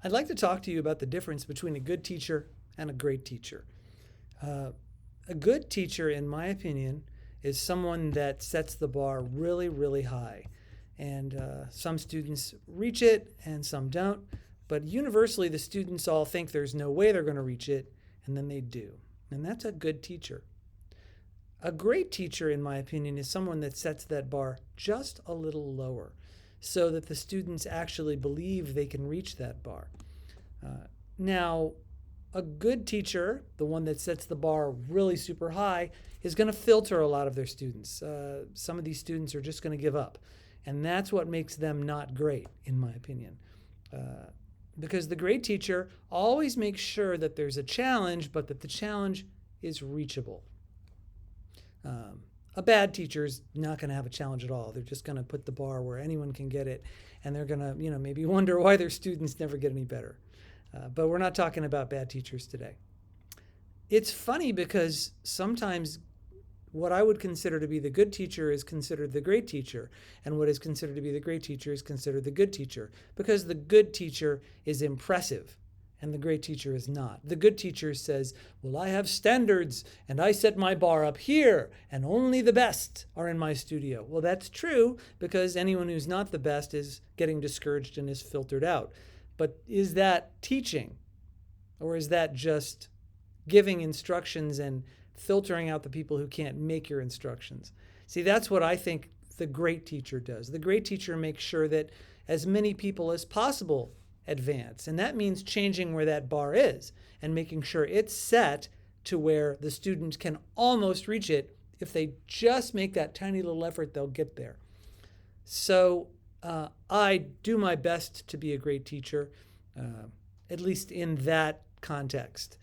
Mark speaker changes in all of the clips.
Speaker 1: I'd like to talk to you about the difference between a good teacher and a great teacher. Uh, a good teacher, in my opinion, is someone that sets the bar really, really high. And some students reach it and some don't. But universally, the students all think there's no way they're going to reach it, and then they do. And that's a good teacher. A great teacher, in my opinion, is someone that sets that bar just a little lower so that the students actually believe they can reach that bar. Now, a good teacher, the one that sets the bar really super high, is going to filter a lot of their students. Some of these students are just going to give up. And that's what makes them not great, in my opinion. Because the great teacher always makes sure that there's a challenge, but that the challenge is reachable. A bad teacher is not going to have a challenge at all. They're just going to put the bar where anyone can get it, and they're going to, maybe wonder why their students never get any better. But we're not talking about bad teachers today. It's funny because sometimes what I would consider to be the good teacher is considered the great teacher, and what is considered to be the great teacher is considered the good teacher, because the good teacher is impressive and the great teacher is not. The good teacher says, well, I have standards and I set my bar up here and only the best are in my studio. Well, that's true because anyone who's not the best is getting discouraged and is filtered out. But is that teaching, or is that just giving instructions and filtering out the people who can't make your instructions? See, that's what I think the great teacher does. The great teacher makes sure that as many people as possible advance. And that means changing where that bar is and making sure it's set to where the student can almost reach it. If they just make that tiny little effort, they'll get there. So I do my best to be a great teacher, at least in that context.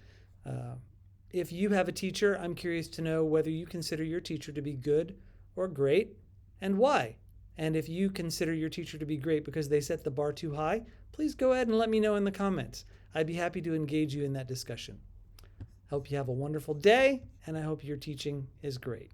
Speaker 1: If you have a teacher, I'm curious to know whether you consider your teacher to be good or great and why. And if you consider your teacher to be great because they set the bar too high, please go ahead and let me know in the comments. I'd be happy to engage you in that discussion. Hope you have a wonderful day, and I hope your teaching is great.